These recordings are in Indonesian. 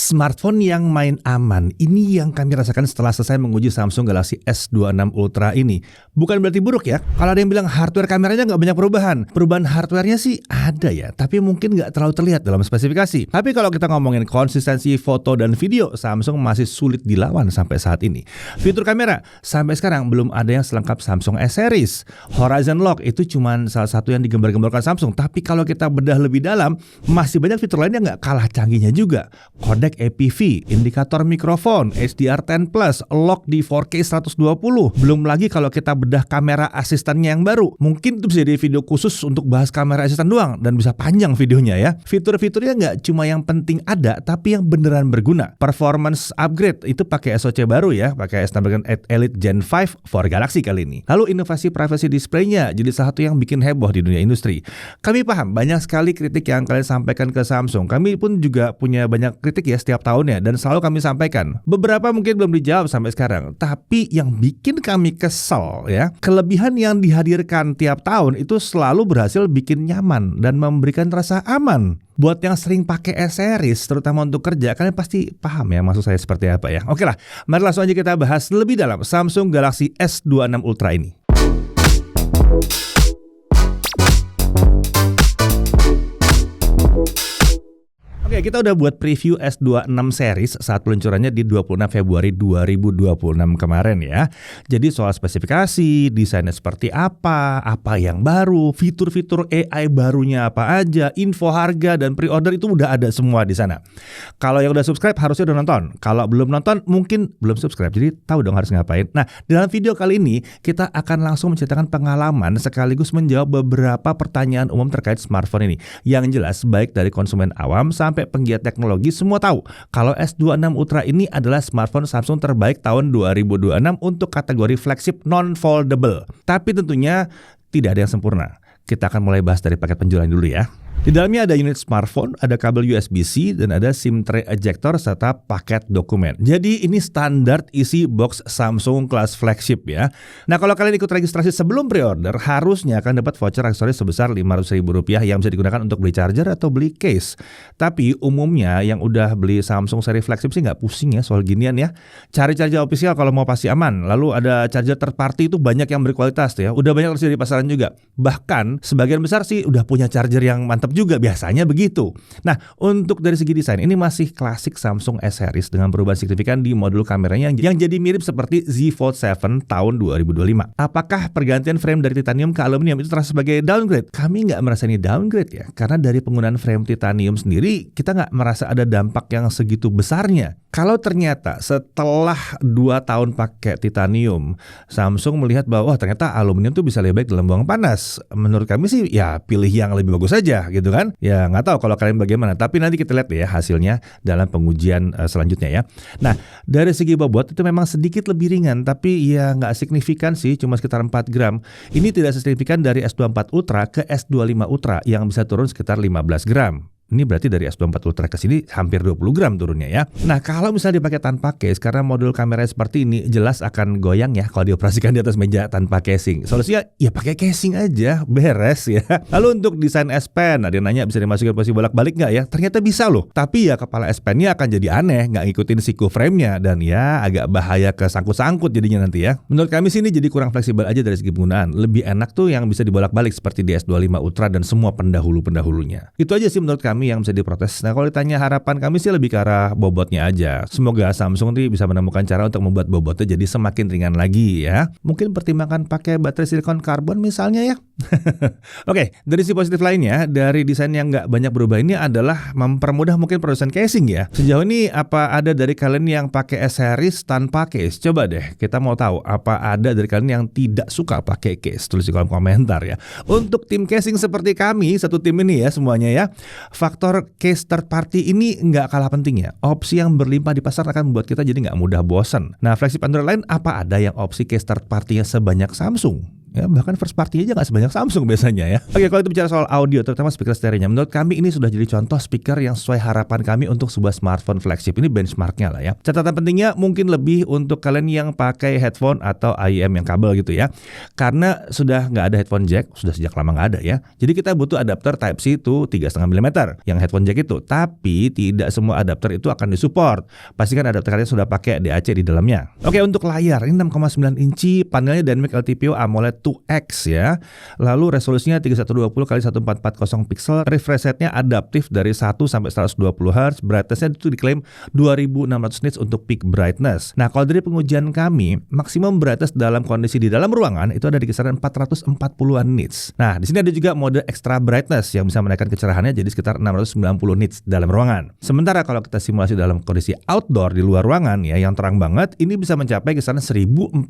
Smartphone yang main aman, ini yang kami rasakan setelah selesai menguji Samsung Galaxy S26 Ultra ini. Bukan berarti buruk ya, kalau ada yang bilang hardware kameranya nggak banyak perubahan. Perubahan hardwarenya sih ada ya, tapi mungkin nggak terlalu terlihat dalam spesifikasi. Tapi kalau kita ngomongin konsistensi foto dan video, Samsung masih sulit dilawan sampai saat ini. Fitur kamera, sampai sekarang belum ada yang selengkap Samsung S Series. Horizon Lock itu cuma salah satu yang digembar-gemborkan Samsung, tapi kalau kita bedah lebih dalam, masih banyak fitur lain yang nggak kalah canggihnya juga. Kodek APV, indikator mikrofon, HDR10+, lock di 4K 120. Belum lagi kalau kita bedah kamera asistennya yang baru. Mungkin itu bisa jadi video khusus untuk bahas kamera asisten doang dan bisa panjang videonya ya. Fitur-fiturnya nggak cuma yang penting ada, tapi yang beneran berguna. Performance upgrade itu pakai SoC baru ya, pakai Snapdragon 8 Elite Gen 5 for Galaxy kali ini. Lalu inovasi privacy displaynya jadi salah satu yang bikin heboh di dunia industri. Kami paham banyak sekali kritik yang kalian sampaikan ke Samsung. Kami pun juga punya banyak kritik ya setiap tahunnya dan selalu kami sampaikan. Beberapa mungkin belum dijawab sampai sekarang, tapi yang bikin kami kesel ya, kelebihan yang dihadirkan tiap tahun itu selalu berhasil bikin nyaman dan memberikan rasa aman. Buat yang sering pakai S Series, terutama untuk kerja, kalian pasti paham ya maksud saya seperti apa ya. Oke lah, mari langsung aja kita bahas lebih dalam Samsung Galaxy S26 Ultra ini. Oke, kita udah buat preview S26 series saat peluncurannya di 26 Februari 2026 kemarin ya. Jadi soal spesifikasi, desainnya seperti apa yang baru, fitur-fitur AI barunya apa aja, info harga dan pre-order itu udah ada semua di sana. Kalau yang udah subscribe harusnya udah nonton. Kalau belum nonton mungkin belum subscribe, jadi tahu dong harus ngapain. Nah, dalam video kali ini kita akan langsung menceritakan pengalaman sekaligus menjawab beberapa pertanyaan umum terkait smartphone ini. Yang jelas baik dari konsumen awam sampai penggiat teknologi semua tahu kalau S26 Ultra ini adalah smartphone Samsung terbaik tahun 2026 untuk kategori flagship non-foldable. Tapi tentunya tidak ada yang sempurna. Kita akan mulai bahas dari paket penjualan dulu ya. Di dalamnya ada unit smartphone, ada kabel USB-C, dan ada SIM tray ejector serta paket dokumen. Jadi ini standar isi box Samsung kelas flagship ya. Nah kalau kalian ikut registrasi sebelum pre-order, harusnya akan dapat voucher aksesoris sebesar Rp500.000 yang bisa digunakan untuk beli charger atau beli case. Tapi umumnya yang udah beli Samsung seri flagship sih nggak pusing ya soal ginian ya. Cari charger official kalau mau pasti aman. Lalu ada charger third party itu banyak yang berkualitas ya. Udah banyak tersedia di pasaran juga. Bahkan sebagian besar sih udah punya charger yang mantap juga, biasanya begitu. Nah, untuk dari segi desain ini masih klasik Samsung S Series dengan perubahan signifikan di modul kameranya yang jadi mirip seperti Z Fold 7 tahun 2025. Apakah pergantian frame dari titanium ke aluminium itu terasa sebagai downgrade? Kami nggak merasa ini downgrade ya, karena dari penggunaan frame titanium sendiri kita nggak merasa ada dampak yang segitu besarnya. Kalau ternyata setelah 2 tahun pakai titanium, Samsung melihat bahwa ternyata aluminium tuh bisa lebih baik dalam buang panas. Menurut kami sih ya pilih yang lebih bagus saja gitu kan. Ya nggak tahu kalau kalian bagaimana, tapi nanti kita lihat ya hasilnya dalam pengujian selanjutnya ya. Nah dari segi bobot itu memang sedikit lebih ringan, tapi ya nggak signifikan sih, cuma sekitar 4 gram. Ini tidak signifikan dari S24 Ultra ke S25 Ultra yang bisa turun sekitar 15 gram. Ini berarti dari S24 Ultra ke sini hampir 20 gram turunnya ya. Nah kalau misalnya dipakai tanpa case, karena modul kamera seperti ini jelas akan goyang ya kalau dioperasikan di atas meja tanpa casing. Solusinya ya pakai casing aja, beres ya. Lalu untuk desain S Pen, ada yang nanya bisa dimasukin posisi bolak-balik nggak ya? Ternyata bisa loh. Tapi ya kepala S Pen-nya akan jadi aneh, nggak ngikutin siku frame-nya dan ya agak bahaya ke sangkut-sangkut jadinya nanti ya. Menurut kami sih ini jadi kurang fleksibel aja dari segi penggunaan. Lebih enak tuh yang bisa dibolak-balik seperti di S25 Ultra dan semua pendahulu-pendahulunya. Itu aja sih menurut kami yang bisa diprotes. Nah kalau ditanya harapan kami sih lebih ke arah bobotnya aja. Semoga Samsung nih bisa menemukan cara untuk membuat bobotnya jadi semakin ringan lagi ya. Mungkin pertimbangkan pakai baterai silikon karbon misalnya ya. Oke, dari sisi positif lainnya, dari desain yang nggak banyak berubah ini adalah mempermudah mungkin produsen casing ya. Sejauh ini apa ada dari kalian yang pakai S Series tanpa case? Coba deh, kita mau tahu apa ada dari kalian yang tidak suka pakai case. Tulis di kolom komentar ya. Untuk tim casing seperti kami, satu tim ini ya semuanya ya, faktor case third party ini nggak kalah penting ya. Opsi yang berlimpah di pasar akan membuat kita jadi nggak mudah bosan. Nah, flagship Android lain apa ada yang opsi case third party-nya sebanyak Samsung? ya bahkan first party aja nggak sebanyak Samsung biasanya ya. Oke, kalau itu bicara soal audio, terutama speaker stereonya, menurut kami ini sudah jadi contoh speaker yang sesuai harapan kami untuk sebuah smartphone flagship. Ini benchmarknya lah ya. Catatan pentingnya mungkin lebih untuk kalian yang pakai headphone atau IEM yang kabel gitu ya, karena sudah nggak ada headphone jack, sudah sejak lama nggak ada ya. Jadi kita butuh adapter Type-C itu 3,5 mm yang headphone jack itu, tapi tidak semua adapter itu akan disupport. Pastikan adapter kalian sudah pakai DAC di dalamnya. Oke, untuk layar ini 6,9 inci, panelnya Dynamic LTPO AMOLED 2X ya. Lalu resolusinya 3120x1440 pixel, refresh rate-nya adaptif dari 1 sampai 120 Hz, brightness-nya itu diklaim 2600 nits untuk peak brightness. Nah, kalau dari pengujian kami, maksimum brightness dalam kondisi di dalam ruangan itu ada di kisaran 440-an nits. Nah, di sini ada juga mode extra brightness yang bisa menaikkan kecerahannya jadi sekitar 690 nits dalam ruangan. Sementara kalau kita simulasi dalam kondisi outdoor di luar ruangan ya yang terang banget, ini bisa mencapai kisaran 1400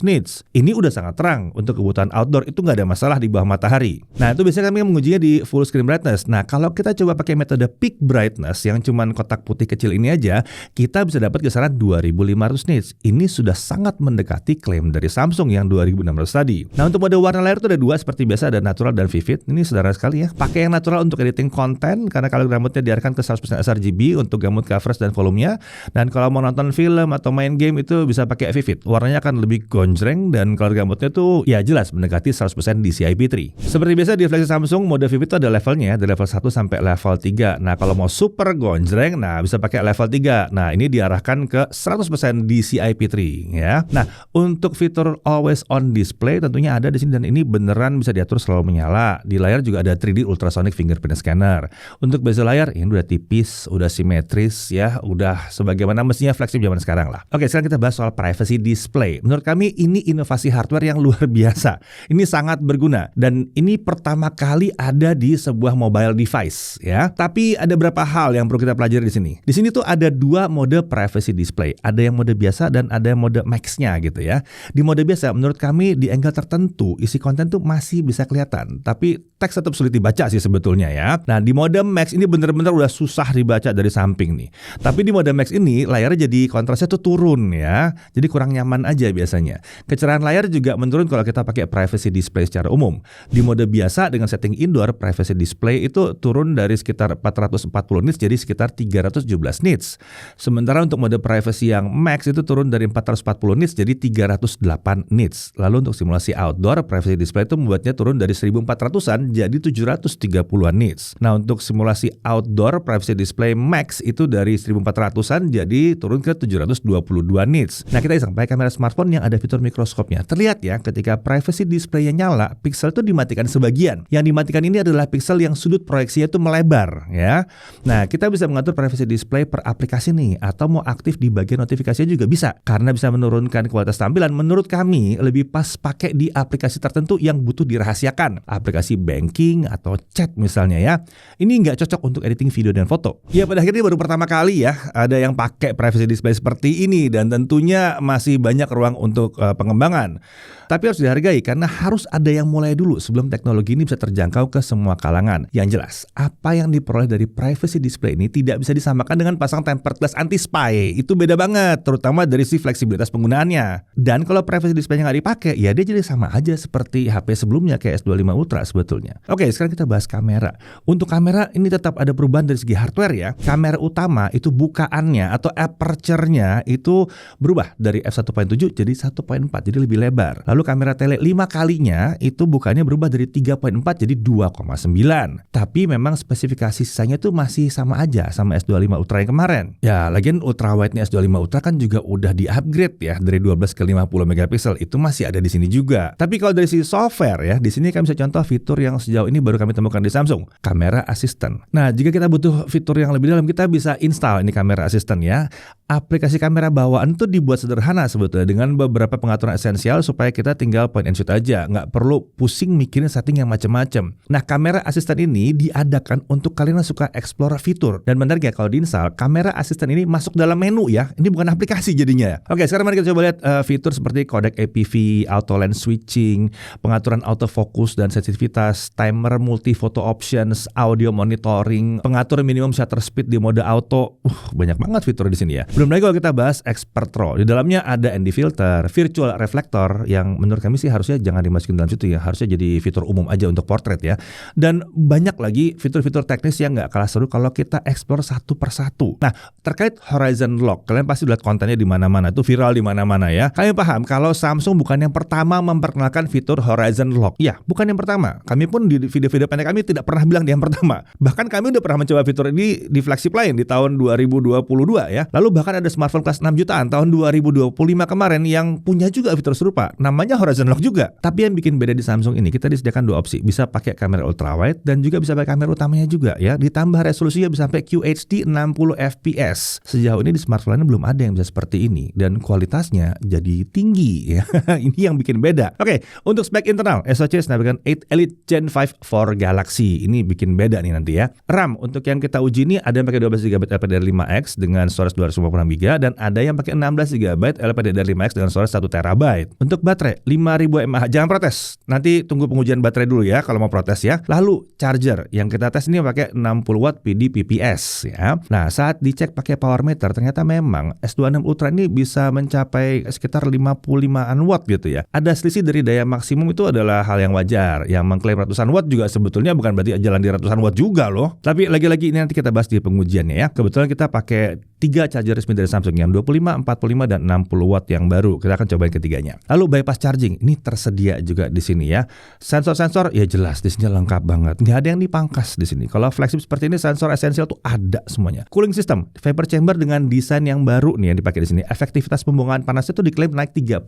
nits. Ini udah sangat terang untuk kebutuhan outdoor, itu nggak ada masalah di bawah matahari. Nah, itu biasanya kami mengujinya di full screen brightness. Nah, kalau kita coba pakai metode peak brightness yang cuman kotak putih kecil ini aja, kita bisa dapat kisaran 2500 nits. Ini sudah sangat mendekati klaim dari Samsung yang 2600 tadi. Nah, untuk mode warna layar itu ada dua seperti biasa, ada natural dan vivid. Ini sederhana sekali ya. Pakai yang natural untuk editing konten karena kalau gamutnya diarahkan ke 100% sRGB untuk gamut coverage dan volumenya. Dan kalau mau nonton film atau main game itu bisa pakai vivid. Warnanya akan lebih gonjreng dan kalau gamutnya tuh ya jelas mendekati 100% DCI-P3. Seperti biasa di flagship Samsung, mode vivid itu ada levelnya, dari level 1 sampai level 3. Nah, kalau mau super gonjreng, nah bisa pakai level 3. Nah, ini diarahkan ke 100% DCI-P3 ya. Nah, untuk fitur always on display tentunya ada di sini dan ini beneran bisa diatur selalu menyala. Di layar juga ada 3D ultrasonic fingerprint scanner. Untuk bezel layar ini udah tipis, udah simetris ya, udah sebagaimana mestinya flagship zaman sekarang lah. Oke, sekarang kita bahas soal privacy display. Menurut kami ini inovasi hardware yang luar biasa. Ini sangat berguna dan ini pertama kali ada di sebuah mobile device ya. Tapi ada beberapa hal yang perlu kita pelajari di sini. Di sini tuh ada dua mode privacy display. Ada yang mode biasa dan ada yang mode max-nya gitu ya. Di mode biasa menurut kami di angle tertentu isi konten tuh masih bisa kelihatan, tapi teks tetap sulit dibaca sih sebetulnya ya. Nah, di mode max ini bener-bener udah susah dibaca dari samping nih. Tapi di mode max ini layarnya jadi kontrasnya tuh turun ya. Jadi kurang nyaman aja biasanya. Kecerahan layar juga menurun kalau kita pakai privacy display secara umum. Di mode biasa dengan setting indoor, privacy display itu turun dari sekitar 440 nits jadi sekitar 317 nits. Sementara untuk mode privacy yang max itu turun dari 440 nits jadi 308 nits. Lalu untuk simulasi outdoor, privacy display itu membuatnya turun dari 1400-an jadi 730-an nits. Nah, untuk simulasi outdoor, privacy display max itu dari 1400-an jadi turun ke 722 nits. Nah, kita iseng pakai kamera smartphone yang ada fitur mikroskopnya. Terlihat ya ketika privacy display-nya nyala, pixel itu dimatikan sebagian. Yang dimatikan ini adalah pixel yang sudut proyeksinya itu melebar ya. Nah, kita bisa mengatur privacy display per aplikasi nih atau mau aktif di bagian notifikasinya juga bisa. Karena bisa menurunkan kualitas tampilan, menurut kami lebih pas pakai di aplikasi tertentu yang butuh dirahasiakan. Aplikasi banking atau chat misalnya ya. Ini nggak cocok untuk editing video dan foto. Ya, pada akhirnya baru pertama kali ya ada yang pakai privacy display seperti ini dan tentunya masih banyak ruang untuk pengembangan. Tapi harus dihargai karena harus ada yang mulai dulu sebelum teknologi ini bisa terjangkau ke semua kalangan. Yang jelas, apa yang diperoleh dari privacy display ini tidak bisa disamakan dengan pasang tempered glass anti-spy. Itu beda banget, terutama dari si fleksibilitas penggunaannya. Dan kalau privacy display-nya nggak dipakai, ya dia jadi sama aja seperti HP sebelumnya kayak S25 Ultra sebetulnya. Oke, sekarang kita bahas kamera. Untuk kamera ini tetap ada perubahan dari segi hardware ya. Kamera utama itu bukaannya atau aperture-nya itu berubah dari f1.7 jadi 1.4, jadi lebih lebar. Lalu kamera tele 5 kalinya itu bukannya berubah dari 3.4 jadi 2,9. Tapi memang spesifikasi sisanya itu masih sama aja sama S25 Ultra yang kemarin. Ya, lagian ultra wide-nya S25 Ultra kan juga udah di-upgrade ya dari 12 ke 50 megapiksel. Itu masih ada di sini juga. Tapi kalau dari sisi software ya, di sini kami bisa contoh fitur yang sejauh ini baru kami temukan di Samsung, kamera assistant. Nah, jika kita butuh fitur yang lebih dalam, kita bisa install ini kamera assistant ya. Aplikasi kamera bawaan tuh dibuat sederhana sebetulnya dengan beberapa pengaturan esensial supaya kita tinggal point and shoot aja, nggak perlu pusing mikirin setting yang macam-macam. Nah, kamera assistant ini diadakan untuk kalian yang suka explore fitur. Dan menariknya kalau diinstal, kamera assistant ini masuk dalam menu ya. Ini bukan aplikasi jadinya. Oke, sekarang mari kita coba lihat fitur seperti codec APV, auto lens switching, pengaturan autofocus dan sensitivitas, timer multi photo options, audio monitoring, pengatur minimum shutter speed di mode auto. Banyak banget fitur di sini ya. Belum lagi kalau kita bahas Expert RAW. Di dalamnya ada ND filter, virtual reflector yang menurut kami kami sih harusnya jangan dimasukin dalam situ ya, harusnya jadi fitur umum aja untuk portrait ya. Dan banyak lagi fitur-fitur teknis yang nggak kalah seru kalau kita explore satu persatu. Nah, terkait Horizon Lock, kalian pasti lihat kontennya di mana-mana, itu viral di mana-mana ya. Kalian paham kalau Samsung bukan yang pertama memperkenalkan fitur Horizon Lock. Ya, bukan yang pertama. Kami pun di video-video pendek kami tidak pernah bilang dia yang pertama. Bahkan kami udah pernah mencoba fitur ini di flagship lain di tahun 2022 ya. Lalu bahkan ada smartphone kelas 6 jutaan tahun 2025 kemarin yang punya juga fitur serupa, namanya Horizon Lock juga. Tapi yang bikin beda di Samsung ini, kita disediakan dua opsi, bisa pakai kamera ultrawide dan juga bisa pakai kamera utamanya juga ya. Ditambah resolusinya bisa sampai QHD 60 fps. Sejauh ini di smartphone lain belum ada yang bisa seperti ini dan kualitasnya jadi tinggi ya. Ini yang bikin beda. Oke, untuk spek internal, SoC Snapdragon 8 Elite Gen 5 for Galaxy. Ini bikin beda nih nanti ya. RAM untuk yang kita uji ini ada yang pakai 12GB LPDDR5X dengan storage 256GB dan ada yang pakai 16GB LPDDR5X dengan storage 1TB. Untuk baterai 5000 mAh. Jangan protes. Nanti tunggu pengujian baterai dulu ya kalau mau protes ya. Lalu charger yang kita tes ini pakai 60 watt PDPPS ya. Nah, saat dicek pakai power meter ternyata memang S26 Ultra ini bisa mencapai sekitar 55-an watt gitu ya. Ada selisih dari daya maksimum, itu adalah hal yang wajar. Yang mengklaim ratusan watt juga sebetulnya bukan berarti jalan di ratusan watt juga loh. Tapi lagi-lagi ini nanti kita bahas di pengujiannya ya. Kebetulan kita pakai 3 charger resmi dari Samsung yang 25, 45 dan 60 watt yang baru. Kita akan cobain ketiganya. Lalu bypass charging ini tersedia juga di sini ya. Sensor-sensor ya jelas di sini lengkap banget. Nggak ada yang dipangkas di sini. Kalau flagship seperti ini sensor esensial tuh ada semuanya. Cooling system, vapor chamber dengan desain yang baru nih yang dipakai di sini. Efektivitas pembuangan panasnya tuh diklaim naik 30%.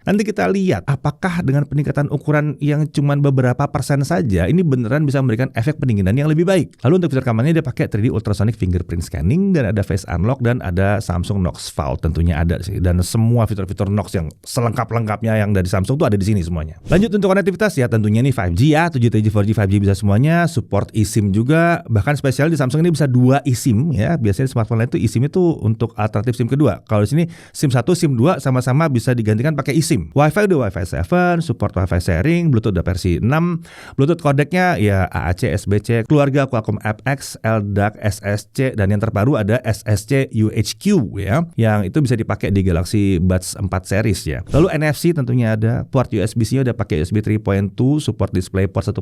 Nanti kita lihat apakah dengan peningkatan ukuran yang cuman beberapa persen saja ini beneran bisa memberikan efek pendinginan yang lebih baik. Lalu untuk fitur kameranya dia pakai 3D ultrasonic fingerprint scanning dan ada face unlock dan ada Samsung Knox Vault tentunya ada sih. Dan semua fitur-fitur Knox yang selengkap-lengkapnya yang dari Samsung tuh ada di sini semuanya. Lanjut untuk konektivitas ya tentunya nih 5G ya, 7G, 4G, 5G bisa semuanya, support eSIM juga. Bahkan spesial di Samsung ini bisa 2 eSIM ya. Biasanya di smartphone lain itu eSIM itu untuk alternatif SIM kedua. Kalau di sini SIM 1, SIM 2 sama-sama bisa digantikan pakai eSIM. Wi-Fi udah Wi-Fi 7, support Wi-Fi sharing, Bluetooth udah versi 6, Bluetooth kodeknya ya AAC, SBC, keluarga Qualcomm FX, LDAC, SSC dan yang terbaru ada SSC UHQ ya. Yang itu bisa dipakai di Galaxy Buds 4 series ya. Lalu NFC tentunya ada, port USB-C udah pakai USB 3.2, support display port 1.2.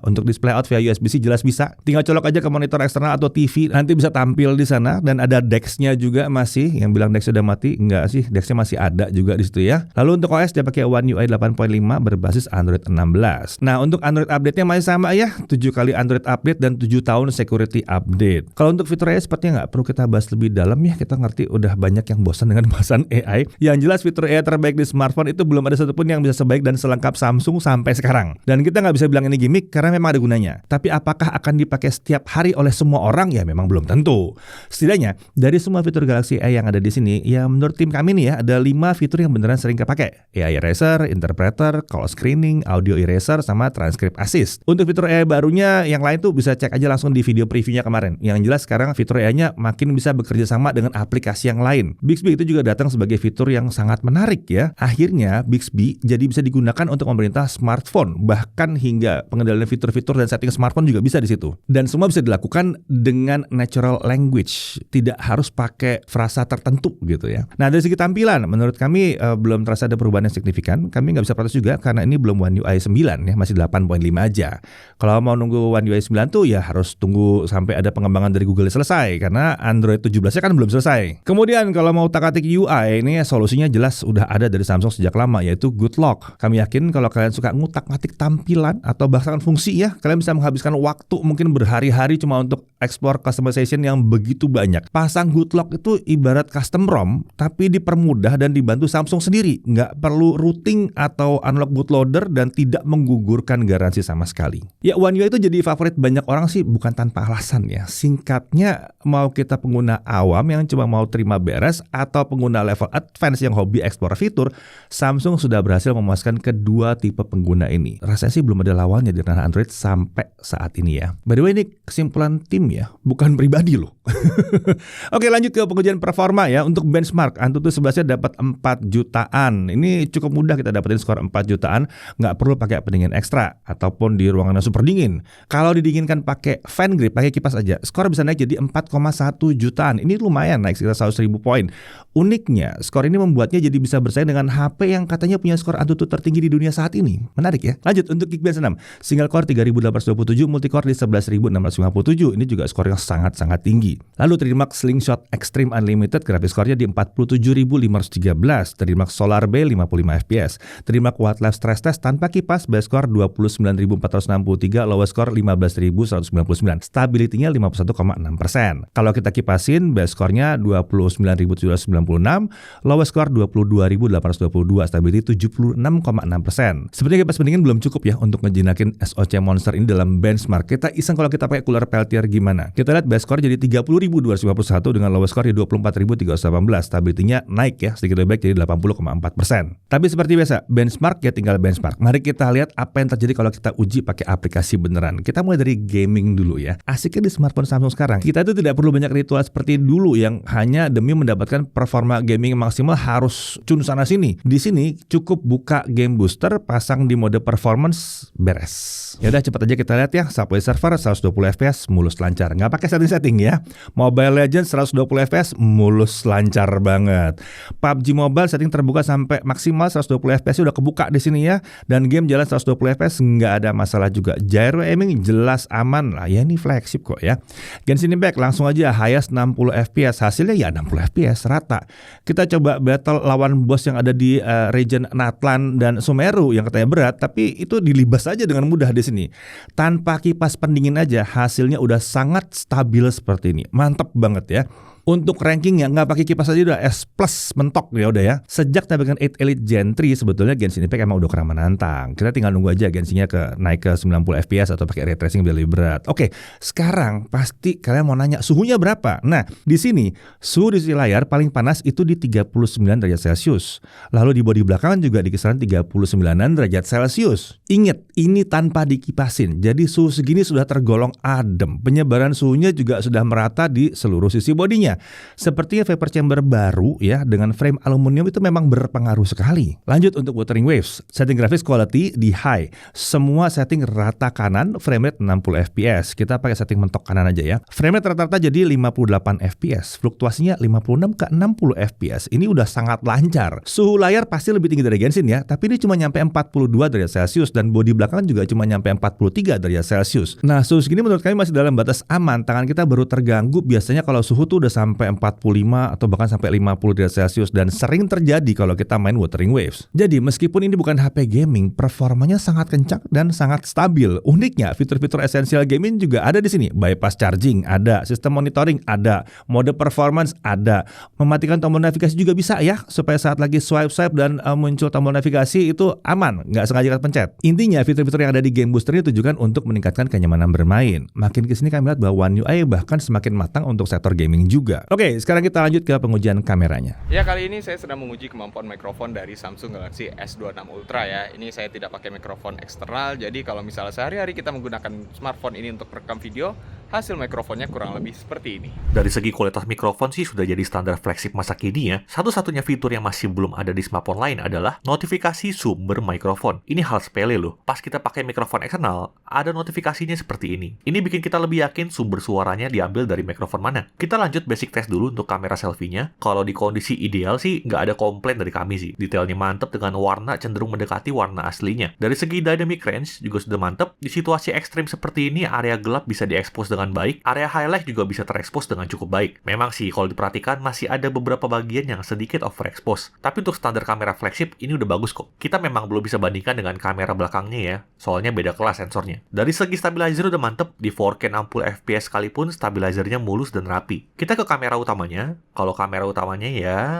Untuk display out via USB-C jelas bisa. Tinggal colok aja ke monitor eksternal atau TV, nanti bisa tampil di sana. Dan ada DeX-nya juga masih. Yang bilang DeX sudah mati, enggak sih, DeX-nya masih ada juga di situ ya. Lalu untuk OS dia pakai One UI 8.5 berbasis Android 16. Nah, untuk Android update-nya masih sama ya, 7 kali Android update dan 7 tahun security update. Kalau untuk fiturnya sepertinya nggak perlu kita bahas lebih dalam ya, kita ngerti udah banyak yang bosan dengan bahasan AI. Yang jelas fitur AI terbaik di smartphone itu belum ada satupun yang bisa sebaik dan selengkap Samsung sampai sekarang. Dan kita nggak bisa bilang ini gimmick karena memang ada gunanya. Tapi apakah akan dipakai setiap hari oleh semua orang? Ya memang belum tentu. Setidaknya dari semua fitur Galaxy AI yang ada di sini, ya menurut tim kami nih ya, ada 5 fitur yang beneran sering kepake. AI Eraser, Interpreter, Call Screening, Audio Eraser, sama Transcript Assist. Untuk fitur AI barunya yang lain tuh bisa cek aja langsung di video previewnya kemarin. Yang jelas sekarang fitur AI-nya makin bisa bekerja sama dengan aplikasi yang lain. Bixby itu juga datang sebagai fitur yang sangat menarik ya. Akhirnya Bixby jadi bisa digunakan untuk memerintah smartphone, bahkan hingga pengendalian fitur-fitur dan setting smartphone juga bisa di situ. Dan semua bisa dilakukan dengan natural language, tidak harus pakai frasa tertentu gitu ya. Nah, dari segi tampilan menurut kami belum terasa ada perubahan yang signifikan. Kami nggak bisa protes juga karena ini belum One UI 9 ya, masih 8.5 aja. Kalau mau nunggu One UI 9 tuh ya harus tunggu sampai ada pengembangan dari Google selesai, karena Android 17-nya kan belum selesai. Kemudian kalau mau utak-atik UI ini solusinya jelas udah ada dari Samsung sejak lama, yaitu Good Lock. Kami yakin kalau kalian suka ngutak-ngatik tampilan atau bahkan fungsi ya, kalian bisa menghabiskan waktu mungkin berhari-hari cuma untuk explore customization yang begitu banyak. Pasang Good Lock itu ibarat custom ROM tapi dipermudah dan dibantu Samsung sendiri. Nggak perlu routing atau unlock bootloader dan tidak menggugurkan garansi sama sekali. Ya, One UI itu jadi favorit banyak orang sih bukan tanpa alasan ya. Singkatnya, mau kita pengguna awam yang cuma mau terima beres atau pengguna level advance yang hobi explore fitur, Samsung sudah berhasil memuaskan kedua tipe pengguna ini. Rasanya sih belum ada lawannya di ranah Android sampai saat ini ya. By the way, ini kesimpulan tim ya, bukan pribadi loh. Oke, lanjut ke pengujian performa ya. Untuk benchmark, Antutu 11-nya dapat 4 jutaan. Ini cukup mudah kita dapetin skor 4 jutaan, nggak perlu pakai pendingin ekstra ataupun di ruangan yang super dingin. Kalau didinginkan pakai fan grip, pakai kipas aja, skor bisa naik jadi 4,1 jutaan. Ini lumayan naik sekitar 100.000 poin. Uniknya, skor ini membuatnya jadi bisa bersaing dengan HP yang katanya punya skor AnTuTu tertinggi di dunia saat ini. Menarik ya. Lanjut untuk Geekbench 6. Single core 3827, multicore di 11657. Ini juga skor yang sangat-sangat tinggi. Lalu Trimax Slingshot Extreme Unlimited grafis skornya di 47513. Trimax Solar Bay 55 FPS. Trimax Wildlife Stress Test tanpa kipas base score 29463, lowest score 15199. Stability-nya 51,6%. Kalau kita kipasin base score-nya 29796, lowest score 22822, stability 76,6%. Sebenarnya kipas pendingin belum cukup ya untuk ngejinakin SOC Monster ini dalam benchmark. Kita iseng kalau kita pakai cooler Peltier gimana. Kita lihat base score jadi 30.251 dengan lowest score di 24.318. Stability-nya naik ya, sedikit lebih baik jadi 80,4%. Tapi seperti biasa, benchmark ya tinggal benchmark. Mari kita lihat apa yang terjadi kalau kita uji pakai aplikasi beneran. Kita mulai dari gaming dulu ya. Asiknya di smartphone Samsung sekarang, kita itu tidak perlu banyak ritual seperti dulu yang hanya demi mendapatkan performa gaming maksimal harus cun sana sini. Di sini cukup buka game booster, pasang di mode performance, beres. Ya udah cepet aja kita lihat ya. Subway server 120 fps mulus lancar. Nggak pakai setting-setting ya. Mobile Legends 120 fps mulus lancar banget. PUBG Mobile setting terbuka sampai maksimal 120 fps udah kebuka di sini ya. Dan game jalan 120 fps nggak ada masalah juga. Gyro aiming jelas aman lah. Ya ini flagship kok ya. Genshin Impact langsung aja highest 60 fps. Hasilnya ya 60 fps rata. Kita coba battle lawan boss yang ada di region Natlan dan Sumeru yang katanya berat, tapi itu dilibas aja dengan mudah di sini. Tanpa kipas pendingin aja hasilnya udah sangat stabil seperti ini. Mantap banget ya. Untuk rankingnya nggak pakai kipas aja udah S+ mentok ya udah ya. Sejak tabrakan 8 Elite Gen 3 sebetulnya Genshin Impact emang udah keren menantang. Kita tinggal nunggu aja Genshinnya naik ke 90 fps atau pakai ray tracing biar lebih berat. Oke, sekarang pasti kalian mau nanya suhunya berapa? Nah, di sini suhu di sisi layar paling panas itu di 39 derajat Celcius. Lalu di bodi belakangan juga di kisaran 39 derajat Celcius. Ingat, ini tanpa dikipasin. Jadi suhu segini sudah tergolong adem. Penyebaran suhunya juga sudah merata di seluruh sisi bodinya. Sepertinya vapor chamber baru ya dengan frame aluminium itu memang berpengaruh sekali. Lanjut untuk Wuthering Waves, setting grafis quality di high. Semua setting rata kanan, frame rate 60 fps. Kita pakai setting mentok kanan aja ya. Frame rate rata-rata jadi 58 fps. Fluktuasinya 56 ke 60 fps. Ini udah sangat lancar. Suhu layar pasti lebih tinggi dari Genshin ya, tapi ini cuma nyampe 42 derajat Celcius dan bodi belakangan juga cuma nyampe 43 derajat Celcius. Nah, suhu segini menurut kami masih dalam batas aman. Tangan kita baru terganggu biasanya kalau suhu tuh udah sampai 45 atau bahkan sampai 50 derajat Celcius dan sering terjadi kalau kita main Wuthering Waves. Jadi meskipun ini bukan HP gaming, performanya sangat kencang dan sangat stabil. Uniknya, fitur-fitur esensial gaming juga ada di sini. Bypass charging ada, sistem monitoring ada, mode performance ada, mematikan tombol navigasi juga bisa ya, supaya saat lagi swipe dan muncul tombol navigasi itu aman, nggak sengaja pencet. Intinya fitur-fitur yang ada di Game Booster ini ditujukan untuk meningkatkan kenyamanan bermain. Makin kesini kami lihat bahwa One UI bahkan semakin matang untuk sektor gaming juga. Oke, sekarang kita lanjut ke pengujian kameranya. Ya, kali ini saya sedang menguji kemampuan mikrofon dari Samsung Galaxy S26 Ultra ya. Ini saya tidak pakai mikrofon eksternal, jadi kalau misalnya sehari-hari kita menggunakan smartphone ini untuk merekam video, hasil mikrofonnya kurang lebih seperti ini. Dari segi kualitas mikrofon sih sudah jadi standar flagship masa kini ya. Satu-satunya fitur yang masih belum ada di smartphone lain adalah notifikasi sumber mikrofon. Ini hal sepele loh. Pas kita pakai mikrofon eksternal, ada notifikasinya seperti ini. Ini bikin kita lebih yakin sumber suaranya diambil dari mikrofon mana. Kita lanjut basic test dulu untuk kamera selfie-nya. Kalau di kondisi ideal sih nggak ada komplain dari kami sih. Detailnya mantep dengan warna cenderung mendekati warna aslinya. Dari segi dynamic range juga sudah mantep. Di situasi ekstrim seperti ini, area gelap bisa diekspos dengan baik. Area highlight juga bisa terekspos dengan cukup baik. Memang sih kalau diperhatikan masih ada beberapa bagian yang sedikit overexpose. Tapi untuk standar kamera flagship ini udah bagus kok. Kita memang belum bisa bandingkan dengan kamera belakangnya ya. Soalnya beda kelas sensornya. Dari segi stabilizer udah mantep. Di 4K 60 fps sekalipun stabilizernya mulus dan rapi. Kita ke kamera utamanya. Kalau kamera utamanya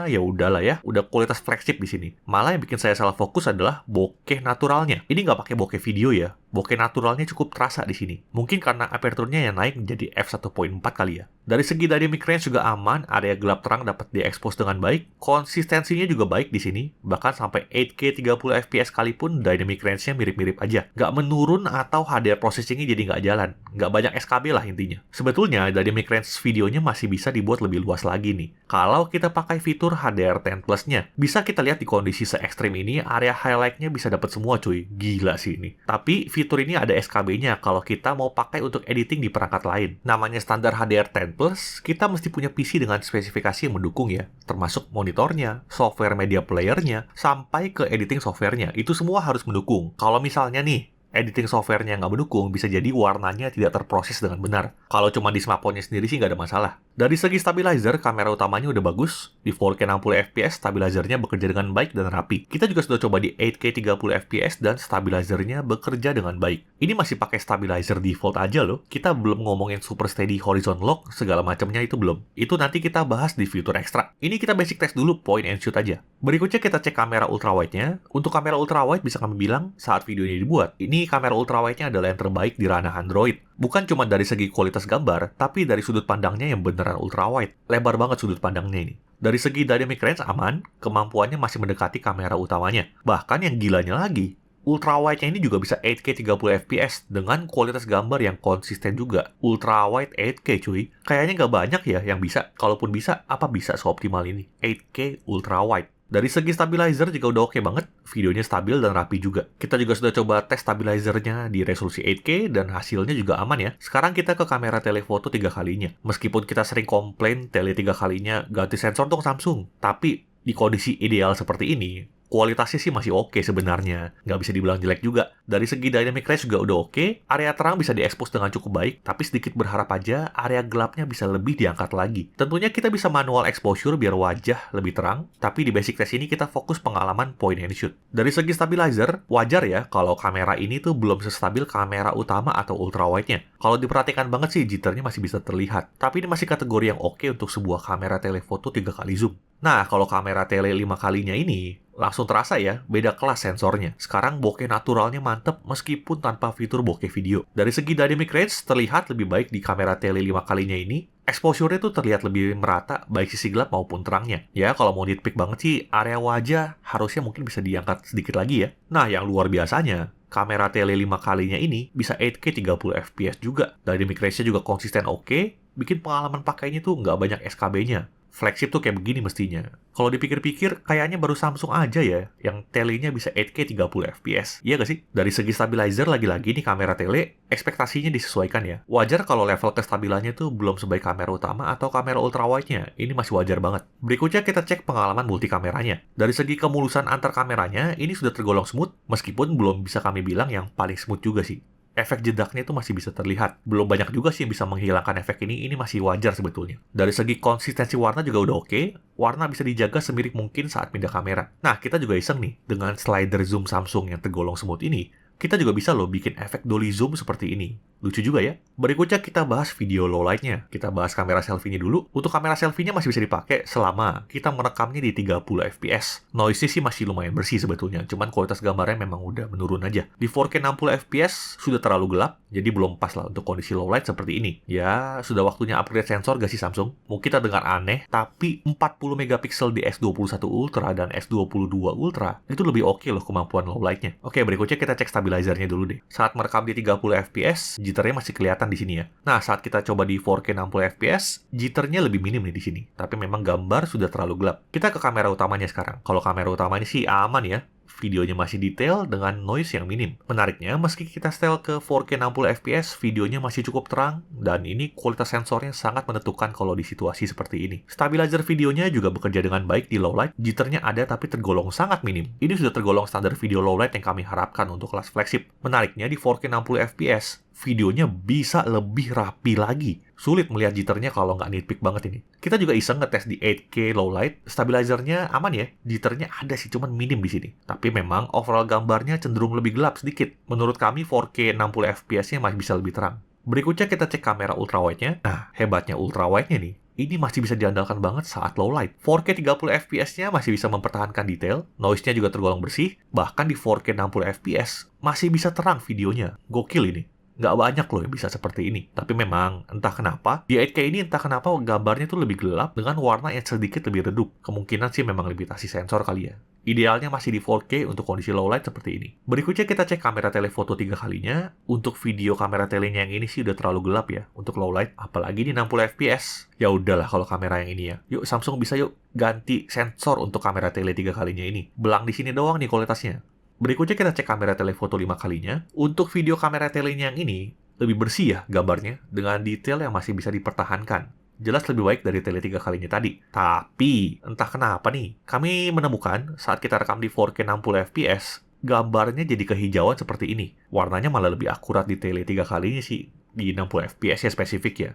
ya udahlah ya, udah kualitas flagship di sini. Malah yang bikin saya salah fokus adalah bokeh naturalnya. Ini nggak pakai bokeh video ya. Bokeh naturalnya cukup terasa di sini. Mungkin karena aperturnya yang naik menjadi f1.4 kali ya. Dari segi dynamic range juga aman, area gelap terang dapat diekspos dengan baik. Konsistensinya juga baik di sini. Bahkan sampai 8K 30 fps sekalipun dynamic range-nya mirip-mirip aja. Nggak menurun atau HDR processing-nya jadi nggak jalan. Nggak banyak SKB lah intinya. Sebetulnya dynamic range videonya masih bisa dibuat lebih luas lagi nih. Kalau kita pakai fitur HDR10 Plus-nya, bisa kita lihat di kondisi se-ekstrim ini, area highlight-nya bisa dapat semua cuy. Gila sih ini. Tapi fitur ini ada SKB-nya kalau kita mau pakai untuk editing di perangkat lain. Namanya standar HDR10 Plus, kita mesti punya PC dengan spesifikasi yang mendukung ya. Termasuk monitornya, software media player-nya, sampai ke editing software-nya. Itu semua harus mendukung. Kalau misalnya nih, editing software-nya nggak mendukung, bisa jadi warnanya tidak terproses dengan benar. Kalau cuma di smartphone-nya sendiri sih nggak ada masalah. Dari segi stabilizer, kamera utamanya udah bagus. Di 4K 60fps, stabilizernya bekerja dengan baik dan rapi. Kita juga sudah coba di 8K 30fps dan stabilizernya bekerja dengan baik. Ini masih pakai stabilizer default aja loh. Kita belum ngomongin super steady horizon lock, segala macamnya itu belum. Itu nanti kita bahas di fitur ekstra. Ini kita basic test dulu, point and shoot aja. Berikutnya kita cek kamera ultrawide-nya. Untuk kamera ultrawide bisa kami bilang saat video ini dibuat, ini kamera ultrawide-nya adalah yang terbaik di ranah Android. Bukan cuma dari segi kualitas gambar, tapi dari sudut pandangnya yang beneran ultrawide. Lebar banget sudut pandangnya ini. Dari segi dynamic range aman, kemampuannya masih mendekati kamera utamanya. Bahkan yang gilanya lagi, ultrawide-nya ini juga bisa 8K 30fps dengan kualitas gambar yang konsisten juga. Ultrawide 8K cuy. Kayaknya nggak banyak ya yang bisa. Kalaupun bisa, apa bisa seoptimal ini? 8K ultrawide. Dari segi stabilizer juga udah oke banget, videonya stabil dan rapi juga. Kita juga sudah coba tes stabilizernya di resolusi 8K dan hasilnya juga aman ya. Sekarang kita ke kamera telefoto 3 kalinya. Meskipun kita sering komplain tele 3 kalinya ganti sensor dong Samsung, tapi di kondisi ideal seperti ini, kualitasnya sih masih oke sebenarnya. Nggak bisa dibilang jelek juga. Dari segi dynamic range juga udah oke. Area terang bisa diekspos dengan cukup baik, tapi sedikit berharap aja area gelapnya bisa lebih diangkat lagi. Tentunya kita bisa manual exposure biar wajah lebih terang, tapi di basic test ini kita fokus pengalaman point and shoot. Dari segi stabilizer, wajar ya kalau kamera ini tuh belum sestabil kamera utama atau ultrawide-nya. Kalau diperhatikan banget sih, jitternya masih bisa terlihat. Tapi ini masih kategori yang oke untuk sebuah kamera telefoto 3 kali zoom. Nah, kalau kamera tele 5 kalinya ini, langsung terasa ya, beda kelas sensornya. Sekarang bokeh naturalnya mantep meskipun tanpa fitur bokeh video. Dari segi dynamic range, terlihat lebih baik di kamera tele 5 kalinya ini. Exposure-nya tuh terlihat lebih merata, baik sisi gelap maupun terangnya. Ya, kalau mau nitpick banget sih, area wajah harusnya mungkin bisa diangkat sedikit lagi ya. Nah, yang luar biasanya, kamera tele 5 kalinya ini bisa 8K 30fps juga. Dynamic range-nya juga konsisten oke, bikin pengalaman pakainya tuh nggak banyak SKB-nya. Flagship tuh kayak begini mestinya. Kalau dipikir-pikir, kayaknya baru Samsung aja ya yang telenya bisa 8K 30fps. Iya gak sih? Dari segi stabilizer, lagi-lagi nih kamera tele, ekspektasinya disesuaikan ya. Wajar kalau level kestabilannya tuh belum sebaik kamera utama atau kamera ultrawide-nya. Ini masih wajar banget. Berikutnya kita cek pengalaman multi kameranya. Dari segi kemulusan antar kameranya, ini sudah tergolong smooth, meskipun belum bisa kami bilang yang paling smooth juga sih. Efek jedaknya itu masih bisa terlihat. Belum banyak juga sih yang bisa menghilangkan efek ini masih wajar sebetulnya. Dari segi konsistensi warna juga udah oke. Warna bisa dijaga semirip mungkin saat pindah kamera. Nah, kita juga iseng nih, dengan slider zoom Samsung yang tergolong smooth ini, kita juga bisa loh bikin efek dolly zoom seperti ini. Lucu juga ya. Berikutnya kita bahas video low light-nya. Kita bahas kamera selfie-nya dulu. Untuk kamera selfie-nya masih bisa dipakai selama kita merekamnya di 30fps. Noise-nya sih masih lumayan bersih sebetulnya, cuman kualitas gambarnya memang udah menurun aja. Di 4K 60fps sudah terlalu gelap, jadi belum pas lah untuk kondisi low light seperti ini. Ya, sudah waktunya upgrade sensor gak sih Samsung? Mungkin kita dengar aneh, tapi 40 megapiksel di S21 Ultra dan S22 Ultra itu lebih oke loh kemampuan low light-nya. Oke, berikutnya kita cek stabilizernya dulu deh. Saat merekam di 30fps, jitternya masih kelihatan di sini ya. Nah, saat kita coba di 4K 60fps, jitternya lebih minim nih di sini. Tapi memang gambar sudah terlalu gelap. Kita ke kamera utamanya sekarang. Kalau kamera utamanya sih aman ya. Videonya masih detail dengan noise yang minim. Menariknya, meski kita setel ke 4K 60fps, videonya masih cukup terang, dan ini kualitas sensornya sangat menentukan kalau di situasi seperti ini. Stabilizer videonya juga bekerja dengan baik di low light, jitternya ada tapi tergolong sangat minim. Ini sudah tergolong standar video low light yang kami harapkan untuk kelas flagship. Menariknya, di 4K 60fps, videonya bisa lebih rapi lagi. Sulit melihat jitternya kalau nggak nitpick banget ini. Kita juga iseng ngetes di 8K low light, stabilizernya aman ya, jitternya ada sih, cuman minim di sini. Tapi memang overall gambarnya cenderung lebih gelap sedikit. Menurut kami 4K 60fps-nya masih bisa lebih terang. Berikutnya kita cek kamera ultrawide-nya. Nah, hebatnya ultrawide-nya nih, ini masih bisa diandalkan banget saat low light. 4K 30fps-nya masih bisa mempertahankan detail, noise-nya juga tergolong bersih, bahkan di 4K 60fps masih bisa terang videonya. Gokil ini. Nggak banyak loh yang bisa seperti ini. Tapi memang, entah kenapa, di 8K ini entah kenapa gambarnya tuh lebih gelap dengan warna yang sedikit lebih redup. Kemungkinan sih memang limitasi sensor kali ya. Idealnya masih di 4K untuk kondisi low light seperti ini. Berikutnya kita cek kamera telefoto 3 kalinya. Untuk video kamera telenya yang ini sih udah terlalu gelap ya untuk low light, apalagi di 60 fps. Ya udahlah kalau kamera yang ini ya. Yuk Samsung bisa yuk ganti sensor untuk kamera tele 3 kalinya ini. Belang di sini doang nih kualitasnya. Berikutnya kita cek kamera telefoto 5 kalinya. Untuk video kamera telenya yang ini lebih bersih ya gambarnya dengan detail yang masih bisa dipertahankan. Jelas lebih baik dari tele 3 kalinya tadi. Tapi, entah kenapa nih, kami menemukan saat kita rekam di 4K 60 fps, gambarnya jadi kehijauan seperti ini. Warnanya malah lebih akurat di tele 3 kalinya sih, di 60 fps ya spesifik ya.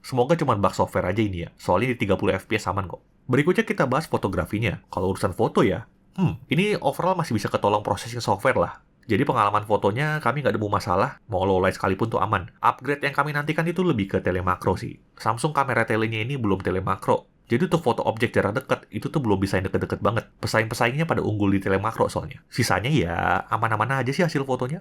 Semoga cuma bug software aja ini ya, soalnya di 30 fps aman kok. Berikutnya kita bahas fotografinya. Kalau urusan foto ya, ini overall masih bisa ketolong processing software lah. Jadi pengalaman fotonya kami nggak nemu masalah, mau low light sekalipun tuh aman. Upgrade yang kami nantikan itu lebih ke telemakro sih. Samsung kamera telenya ini belum telemakro. Jadi untuk foto objek jarak dekat, itu tuh belum bisa yang deket-deket banget. Pesaing-pesaingnya pada unggul di telemakro soalnya. Sisanya ya aman-aman aja sih hasil fotonya.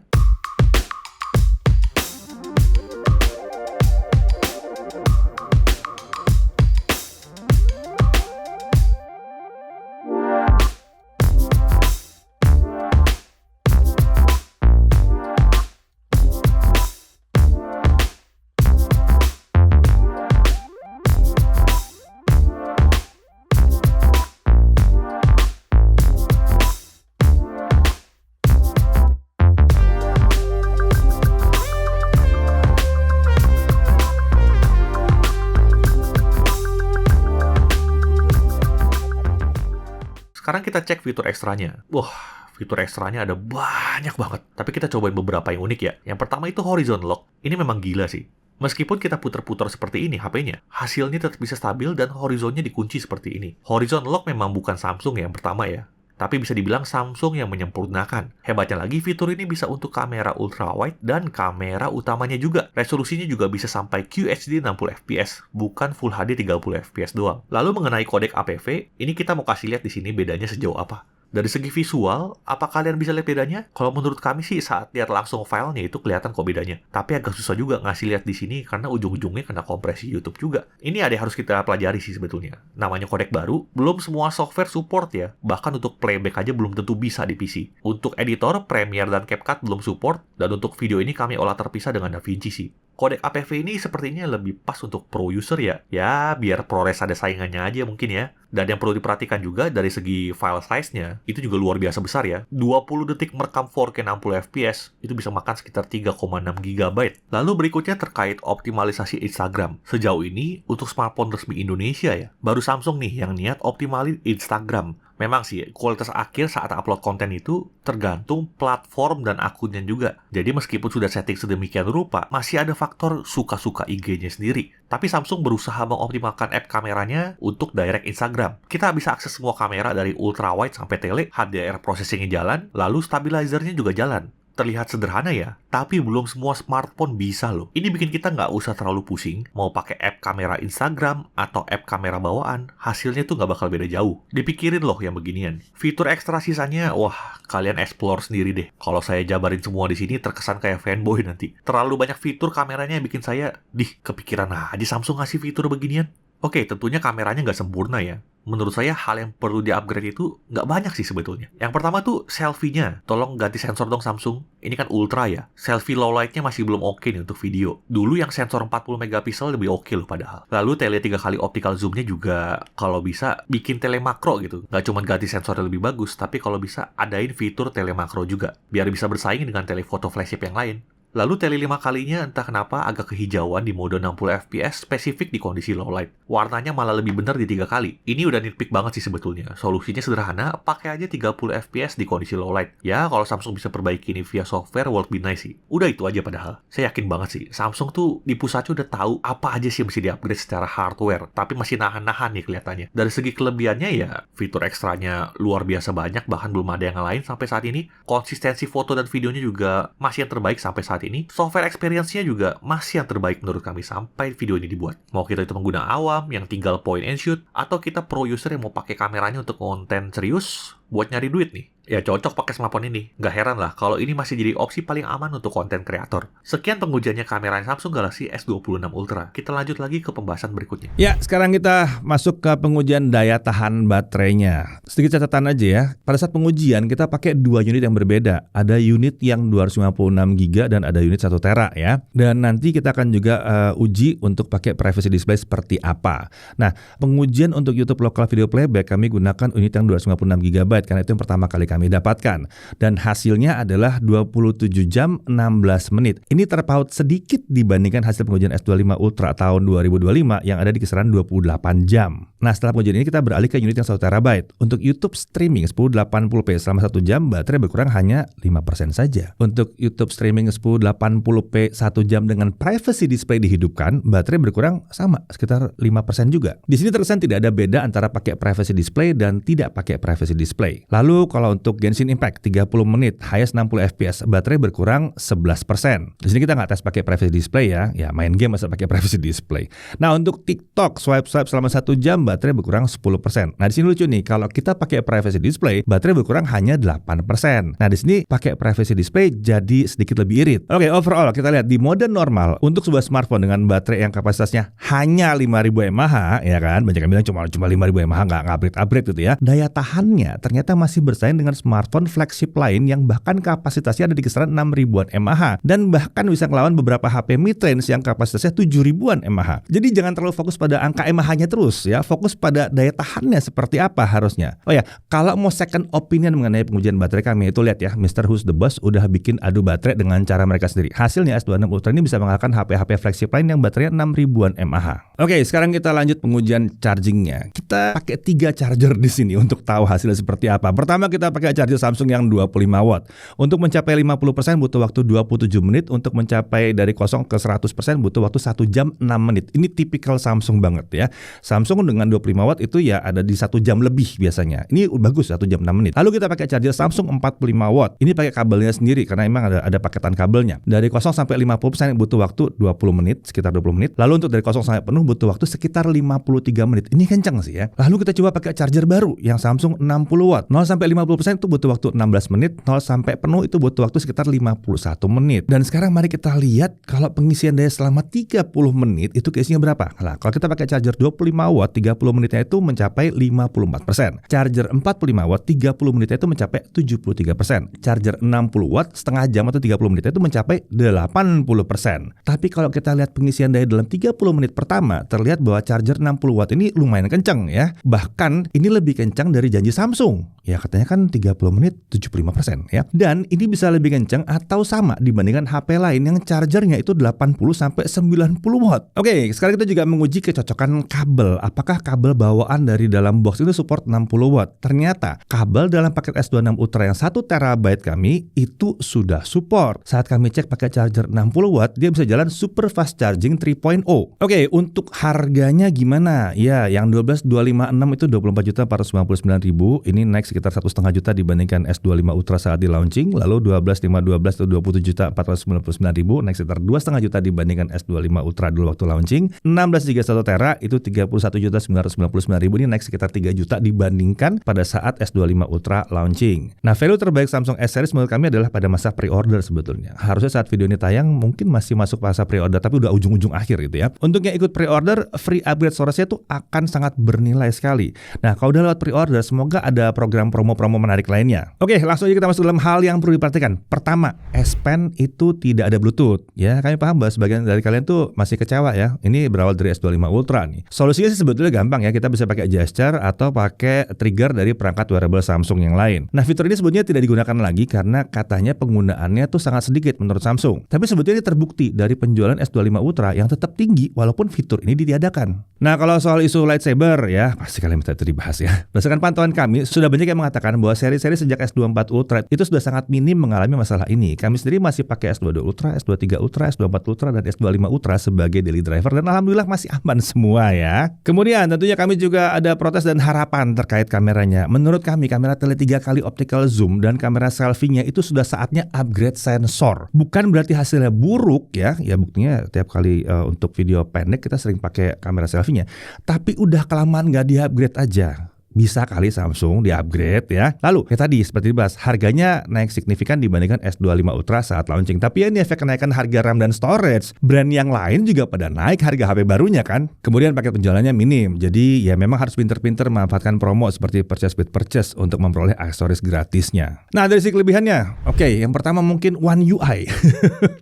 Sekarang kita cek fitur ekstranya. Wah, fitur ekstranya ada banyak banget. Tapi kita cobain beberapa yang unik ya. Yang pertama itu horizon lock. Ini memang gila sih. Meskipun kita putar-putar seperti ini HP-nya, hasilnya tetap bisa stabil dan horizonnya dikunci seperti ini. Horizon lock memang bukan Samsung yang pertama ya. Tapi bisa dibilang Samsung yang menyempurnakan. Hebatnya lagi, fitur ini bisa untuk kamera ultrawide dan kamera utamanya juga. Resolusinya juga bisa sampai QHD 60 fps, bukan Full HD 30 fps doang. Lalu mengenai kodek APV, ini kita mau kasih lihat di sini bedanya sejauh apa. Dari segi visual, apa kalian bisa lihat bedanya? Kalau menurut kami sih saat lihat langsung filenya itu kelihatan kok bedanya. Tapi agak susah juga ngasih lihat di sini karena ujung-ujungnya kena kompresi YouTube juga. Ini ada yang harus kita pelajari sih sebetulnya. Namanya kodek baru, belum semua software support ya. Bahkan untuk playback aja belum tentu bisa di PC. Untuk editor, Premiere dan CapCut belum support, dan untuk video ini kami olah terpisah dengan DaVinci sih. Kodek APV ini sepertinya lebih pas untuk pro user ya. Ya, biar ProRes ada saingannya aja mungkin ya. Dan yang perlu diperhatikan juga dari segi file size-nya, itu juga luar biasa besar ya. 20 detik merekam 4K 60 fps, itu bisa makan sekitar 3,6 GB. Lalu berikutnya terkait optimalisasi Instagram. Sejauh ini, untuk smartphone resmi Indonesia ya, baru Samsung nih yang niat optimalin Instagram. Memang sih, kualitas akhir saat upload konten itu tergantung platform dan akunnya juga. Jadi meskipun sudah setting sedemikian rupa, masih ada faktor suka-suka IG-nya sendiri. Tapi Samsung berusaha mengoptimalkan app kameranya untuk direct Instagram. Kita bisa akses semua kamera dari ultrawide sampai tele, HDR processing-nya jalan, lalu stabilizer-nya juga jalan. Terlihat sederhana ya, tapi belum semua smartphone bisa loh. Ini bikin kita nggak usah terlalu pusing, mau pakai app kamera Instagram atau app kamera bawaan, hasilnya tuh nggak bakal beda jauh. Dipikirin loh yang beginian. Fitur ekstra sisanya, wah, kalian explore sendiri deh. Kalau saya jabarin semua di sini terkesan kayak fanboy nanti. Terlalu banyak fitur kameranya yang bikin saya, kepikiran aja Samsung ngasih fitur beginian. Oke, tentunya kameranya nggak sempurna ya. Menurut saya hal yang perlu di-upgrade itu nggak banyak sih sebetulnya. Yang pertama tuh selfie-nya. Tolong ganti sensor dong Samsung. Ini kan ultra ya. Selfie low light-nya masih belum oke nih untuk video. Dulu yang sensor 40 megapiksel lebih oke loh padahal. Lalu tele 3 kali optical zoom-nya juga kalau bisa bikin telemakro gitu. Nggak cuma ganti sensor yang lebih bagus, tapi kalau bisa adain fitur telemakro juga. Biar bisa bersaing dengan telefoto flagship yang lain. Lalu tele 5 kalinya entah kenapa agak kehijauan di mode 60 fps spesifik di kondisi low light. Warnanya malah lebih benar di 3 kali. Ini udah nitpick banget sih sebetulnya. Solusinya sederhana, pakai aja 30 fps di kondisi low light. Ya, kalau Samsung bisa perbaiki ini via software, would be nice sih. Udah itu aja padahal. Saya yakin banget sih, Samsung tuh di pusatnya udah tahu apa aja sih yang mesti di-upgrade secara hardware. Tapi masih nahan-nahan nih kelihatannya. Dari segi kelebihannya ya, fitur ekstranya luar biasa banyak, bahkan belum ada yang lain sampai saat ini. Konsistensi foto dan videonya juga masih yang terbaik sampai saat ini. Software experience-nya juga masih yang terbaik menurut kami sampai video ini dibuat. Mau kita itu pengguna awam yang tinggal point and shoot, atau kita pro user yang mau pakai kameranya untuk konten serius buat nyari duit nih. Ya cocok pakai smartphone ini. Nggak heran lah kalau ini masih jadi opsi paling aman untuk konten kreator. Sekian pengujiannya kamera Samsung Galaxy S26 Ultra. Kita lanjut lagi ke pembahasan berikutnya. Ya, sekarang kita masuk ke pengujian daya tahan baterainya. Sedikit catatan aja ya. Pada saat pengujian kita pakai dua unit yang berbeda. Ada unit yang 256 GB dan ada unit 1 tera ya. Dan nanti kita akan juga uji untuk pakai privacy display seperti apa. Nah, pengujian untuk YouTube local video playback kami gunakan unit yang 256 GB karena itu yang pertama kali kami dapatkan. Dan hasilnya adalah 27 jam 16 menit. Ini terpaut sedikit dibandingkan hasil pengujian S25 Ultra tahun 2025 yang ada di kisaran 28 jam. Nah, setelah pengujian ini kita beralih ke unit yang 1 TB. Untuk YouTube streaming 1080p selama 1 jam baterai berkurang hanya 5% saja. Untuk YouTube streaming 1080p 1 jam dengan privacy display dihidupkan, baterai berkurang sama sekitar 5% juga. Di sini terkesan tidak ada beda antara pakai privacy display dan tidak pakai privacy display. Lalu kalau untuk Genshin Impact 30 menit highest 60 fps baterai berkurang 11%. Di sini kita nggak tes pakai privacy display ya main game masa pakai privacy display. Nah, untuk TikTok swipe selama 1 jam baterai berkurang 10%. Nah, di sini lucu nih, kalau kita pakai privacy display baterai berkurang hanya 8%. Nah, di sini pakai privacy display jadi sedikit lebih irit. Oke, overall kita lihat di mode normal untuk sebuah smartphone dengan baterai yang kapasitasnya hanya 5000 mAh ya kan, banyak yang bilang cuma 5000 mAh nggak upgrade gitu ya. Daya tahannya ternyata masih bersaing dengan smartphone flagship lain yang bahkan kapasitasnya ada di kisaran 6000-an mAh dan bahkan bisa ngelawan beberapa HP mid-range yang kapasitasnya 7000-an mAh. Jadi jangan terlalu fokus pada angka mAh-nya terus ya, fokus pada daya tahannya seperti apa harusnya. Oh ya, kalau mau second opinion mengenai pengujian baterai kami itu lihat ya, Mr. Who's the Boss udah bikin adu baterai dengan cara mereka sendiri. Hasilnya S26 Ultra ini bisa mengalahkan HP-HP flagship lain yang baterainya 6000-an mAh. Oke, sekarang kita lanjut pengujian chargingnya. Kita pakai 3 charger di sini untuk tahu hasilnya seperti apa. Pertama kita pakai charger Samsung yang 25 watt. Untuk mencapai 50% butuh waktu 27 menit, untuk mencapai dari 0 ke 100% butuh waktu 1 jam 6 menit. Ini tipikal Samsung banget ya. Samsung dengan 25 watt itu ya ada di 1 jam lebih biasanya. Ini bagus 1 jam 6 menit. Lalu kita pakai charger Samsung 45 watt. Ini pakai kabelnya sendiri karena memang ada paketan kabelnya. Dari 0 sampai 50% butuh waktu 20 menit, sekitar 20 menit. Lalu untuk dari 0 sampai penuh butuh waktu sekitar 53 menit. Ini kencang sih ya. Lalu kita coba pakai charger baru yang Samsung 60 watt. 0 sampai 50% itu butuh waktu 16 menit, 0 sampai penuh itu butuh waktu sekitar 51 menit. Dan sekarang mari kita lihat kalau pengisian daya selama 30 menit itu keisinya berapa. Nah, kalau kita pakai charger 25 watt, 30 menitnya itu mencapai 54%. Charger 45 watt, 30 menitnya itu mencapai 73%. Charger 60 watt, setengah jam atau 30 menitnya itu mencapai 80%. Tapi kalau kita lihat pengisian daya dalam 30 menit pertama, terlihat bahwa charger 60 watt ini lumayan kencang ya. Bahkan ini lebih kencang dari janji Samsung. Ya katanya kan 30 menit 75% ya. Dan ini bisa lebih kencang atau sama dibandingkan HP lain yang chargernya itu 80 sampai 90 watt. Oke, sekarang kita juga menguji kecocokan kabel. Apakah kabel bawaan dari dalam box itu support 60 watt? Ternyata kabel dalam paket S26 Ultra yang 1 TB kami itu sudah support. Saat kami cek pakai charger 60 watt, dia bisa jalan super fast charging 3.0. Oke, untuk harganya gimana? Ya, yang 12256 itu 24.499.000. Ini naik sekitar 1,5 juta dibandingkan S25 Ultra saat di launching. Lalu 12512 itu 27.499.000, naik sekitar 2,5 juta dibandingkan S25 Ultra dulu waktu launching. 16 GB 1 tera itu 31.999.000, ini naik sekitar 3 juta dibandingkan pada saat S25 Ultra launching. Nah, value terbaik Samsung S series menurut kami adalah pada masa pre-order sebetulnya. Harusnya saat video ini tayang mungkin masih masuk masa pre-order, tapi udah ujung-ujung akhir gitu ya. Untuk yang ikut pre-order, free upgrade storage-nya tuh akan sangat bernilai sekali. Nah, kalau udah lewat pre-order, semoga ada program promo-promo menarik lainnya. Oke, langsung aja kita masuk dalam hal yang perlu diperhatikan. Pertama, S Pen itu tidak ada Bluetooth. Ya, kami paham bahwa sebagian dari kalian tuh masih kecewa ya. Ini berawal dari S25 Ultra nih. Solusinya sih sebetulnya gampang ya. Kita bisa pakai gesture atau pakai trigger dari perangkat wearable Samsung yang lain. Nah, fitur ini sebetulnya tidak digunakan lagi karena katanya penggunaannya tuh sangat sedikit menurut Samsung. Tapi sebetulnya ini terbukti dari penjualan S25 Ultra yang tetap tinggi walaupun fitur ini ditiadakan. Nah, kalau soal isu lightsaber ya, pasti kalian minta itu dibahas ya. Berdasarkan pantauan kami, sudah banyak yang mengatakan bahwa seri-seri sejak S24 Ultra itu sudah sangat minim mengalami masalah ini. Kami sendiri masih pakai S22 Ultra, S23 Ultra, S24 Ultra, dan S25 Ultra sebagai daily driver dan alhamdulillah masih aman semua ya. Kemudian tentunya kami juga ada protes dan harapan terkait kameranya. Menurut kami, kamera tele 3 kali optical zoom dan kamera selfie-nya itu sudah saatnya upgrade sensor. Bukan berarti hasilnya buruk ya. Ya buktinya tiap kali untuk video pendek kita sering pakai kamera selfie-nya. Tapi udah kelamaan nggak di-upgrade aja. bisa kali Samsung di-upgrade ya. Lalu ya tadi seperti dibahas, harganya naik signifikan dibandingkan S25 Ultra saat launching. Tapi ini efek kenaikan harga RAM dan storage. Brand yang lain juga pada naik harga HP barunya kan. Kemudian paket penjualannya minim. Jadi ya memang harus pinter-pinter memanfaatkan promo seperti purchase with purchase untuk memperoleh aksesoris gratisnya. Nah dari sisi kelebihannya, oke, yang pertama mungkin One UI.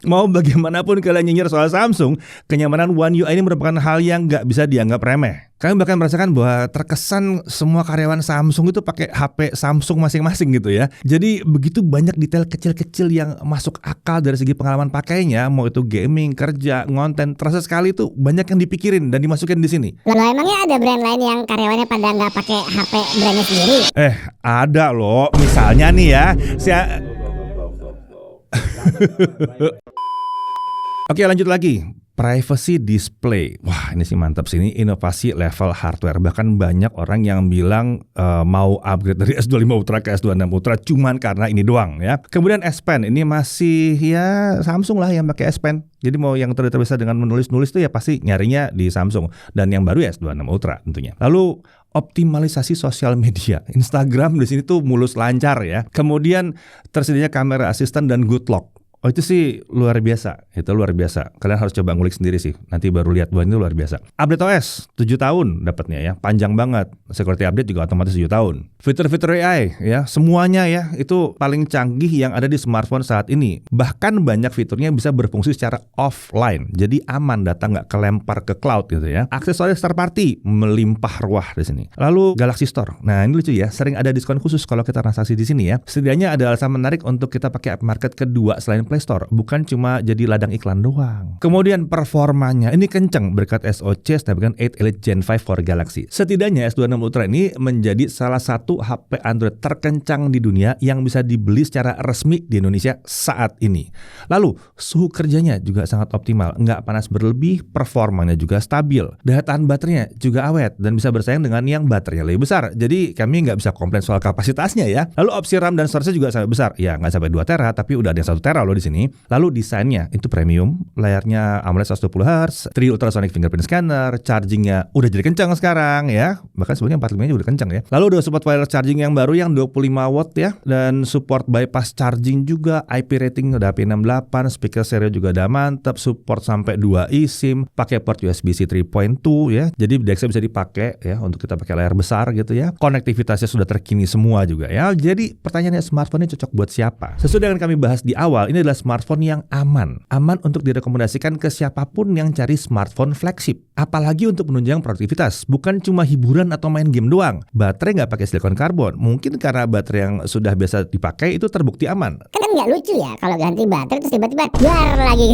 Mau bagaimanapun kalian nyinyir soal Samsung, kenyamanan One UI ini merupakan hal yang nggak bisa dianggap remeh. Kalian bahkan merasakan bahwa terkesan semua karyawan Samsung itu pakai HP Samsung masing-masing gitu ya. Jadi begitu banyak detail kecil-kecil yang masuk akal dari segi pengalaman pakainya, mau itu gaming, kerja, ngonten, terasa sekali tuh banyak yang dipikirin dan dimasukin di sini. Lalu emangnya ada brand lain yang karyawannya pada nggak pakai HP brandnya sendiri? Ada loh. Misalnya nih ya, Oke, lanjut lagi. Privacy display. Wah, ini sih mantap sih. Ini inovasi level hardware. Bahkan banyak orang yang bilang mau upgrade dari S25 Ultra ke S26 Ultra cuman karena ini doang ya. Kemudian S Pen ini masih ya Samsung lah yang pakai S Pen. Jadi mau yang terbiasa dengan menulis-nulis tuh ya pasti nyarinya di Samsung. Dan yang baru ya S26 Ultra tentunya. Lalu optimalisasi sosial media. Instagram di sini tuh mulus lancar ya. Kemudian tersedianya kamera asisten dan good lock. Oh itu sih luar biasa, itu luar biasa. Kalian harus coba ngulik sendiri sih, nanti baru lihat bahwa ini luar biasa. Update OS 7 tahun dapatnya ya, panjang banget. Security update juga otomatis 7 tahun. Fitur-fitur AI ya, semuanya ya itu paling canggih yang ada di smartphone saat ini. Bahkan banyak fiturnya bisa berfungsi secara offline, jadi aman, data nggak kelempar ke cloud gitu ya. Aksesoris third party melimpah ruah di sini. Lalu Galaxy Store, nah ini lucu ya, sering ada diskon khusus kalau kita transaksi di sini ya. Setidaknya ada alasan menarik untuk kita pakai app market kedua selain Play Store, bukan cuma jadi ladang iklan doang. Kemudian performanya ini kenceng berkat SoC Snapdragon 8 Elite Gen 5 for Galaxy. Setidaknya S26 Ultra ini menjadi salah satu HP Android terkencang di dunia yang bisa dibeli secara resmi di Indonesia saat ini. Lalu suhu kerjanya juga sangat optimal, nggak panas berlebih, performanya juga stabil, daya tahan baterainya juga awet dan bisa bersaing dengan yang baterainya lebih besar. Jadi kami nggak bisa komplain soal kapasitasnya ya. Lalu opsi RAM dan storage juga sangat besar. Ya nggak sampai 2 tera tapi udah ada yang 1 tera loh di sini. Lalu desainnya itu premium, layarnya AMOLED 120 Hz, 3D ultrasonic fingerprint scanner, chargingnya udah jadi kencang sekarang ya. Bahkan sebelumnya 45 nya udah kencang ya. Lalu udah support wireless charging yang baru yang 25 watt ya, dan support bypass charging juga, IP rating udah IP68, speaker stereo juga udah mantap, support sampai 2 eSIM, pakai port USB-C 3.2 ya. Jadi DeX bisa dipakai ya untuk kita pakai layar besar gitu ya. Konektivitasnya sudah terkini semua juga ya. Jadi pertanyaannya, smartphone ini cocok buat siapa? Sesuai dengan kami bahas di awal, ini adalah smartphone yang aman untuk direkomendasikan ke siapapun yang cari smartphone flagship, apalagi untuk menunjang produktivitas, bukan cuma hiburan atau main game doang. Baterai nggak pakai silikon karbon, mungkin karena baterai yang sudah biasa dipakai itu terbukti aman. Kan nggak lucu ya kalau ganti baterai terus tiba-tiba dar lagi.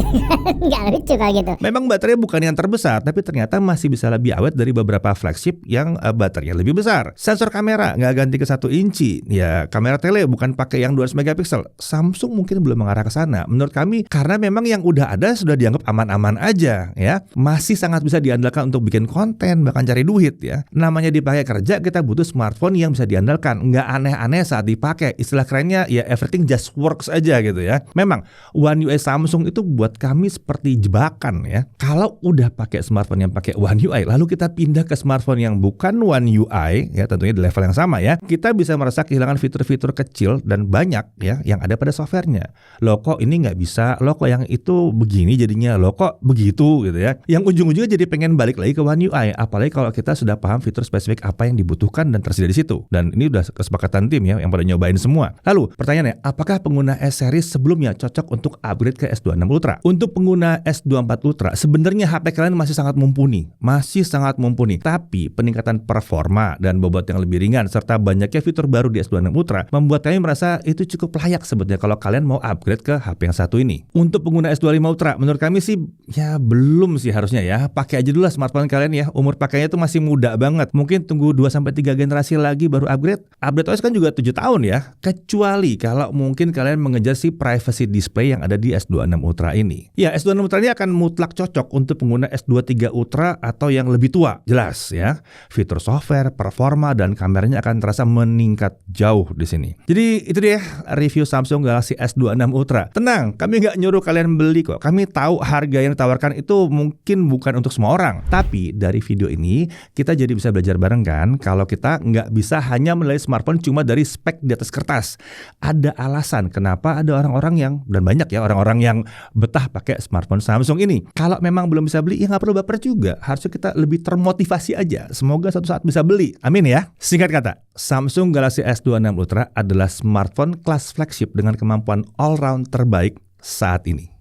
Nggak lucu kalau gitu. Memang baterai bukan yang terbesar, tapi ternyata masih bisa lebih awet dari beberapa flagship yang baterainya lebih besar. Sensor kamera nggak ganti ke 1 inci, ya kamera tele bukan pakai yang 200 megapiksel. Samsung mungkin belum mengarah ke sana. Menurut kami karena memang yang udah ada sudah dianggap aman-aman aja ya. Masih sangat bisa diandalkan untuk bikin konten, bahkan cari duit ya. Namanya dipakai kerja, kita butuh smartphone yang bisa diandalkan, nggak aneh-aneh saat dipakai. Istilah kerennya ya everything just works aja gitu ya. Memang One UI Samsung itu buat kami seperti jebakan ya. Kalau udah pakai smartphone yang pakai One UI, lalu kita pindah ke smartphone yang bukan One UI ya, tentunya di level yang sama ya, kita bisa merasa kehilangan fitur-fitur kecil dan banyak ya yang ada pada softwarenya. Loh kok ini nggak bisa, loh kok yang itu begini jadinya, loh kok begitu gitu ya. Yang ujung-ujungnya jadi pengen balik lagi ke One UI, apalagi kalau kita sudah paham fitur spesifik apa yang dibutuhkan dan tersedia di situ. Dan ini udah kesepakatan tim ya yang pada nyobain semua. Lalu pertanyaannya, apakah pengguna S series sebelumnya cocok untuk upgrade ke S26 Ultra? Untuk pengguna S24 Ultra sebenarnya HP kalian masih sangat mumpuni, tapi peningkatan performa dan bobot yang lebih ringan serta banyaknya fitur baru di S26 Ultra membuat kami merasa itu cukup layak sebetulnya kalau kalian mau upgrade ke HP yang satu ini. Untuk pengguna S25 Ultra menurut kami sih ya belum sih harusnya ya. Pakai aja dulu lah smartphone kalian ya. Umur pakainya tuh masih muda banget. Mungkin tunggu 2-3 generasi lagi baru upgrade. Update OS kan juga 7 tahun ya. Kecuali kalau mungkin kalian mengejar si privacy display yang ada di S26 Ultra ini. Ya, S26 Ultra ini akan mutlak cocok untuk pengguna S23 Ultra atau yang lebih tua. Jelas ya. Fitur software, performa dan kameranya akan terasa meningkat jauh di sini. Jadi itu dia review Samsung Galaxy S26 Ultra. kita. Tenang, kami nggak nyuruh kalian beli kok. Kami tahu harga yang ditawarkan itu mungkin bukan untuk semua orang. Tapi dari video ini kita jadi bisa belajar bareng kan kalau kita nggak bisa hanya menilai smartphone cuma dari spek di atas kertas. Ada alasan kenapa ada orang-orang yang, dan banyak ya orang-orang yang betah pakai smartphone Samsung ini. Kalau memang belum bisa beli, ya nggak perlu baper juga. Harusnya kita lebih termotivasi aja. Semoga suatu saat bisa beli. Amin ya. Singkat kata, Samsung Galaxy S26 Ultra adalah smartphone kelas flagship dengan kemampuan all-round terbaik saat ini.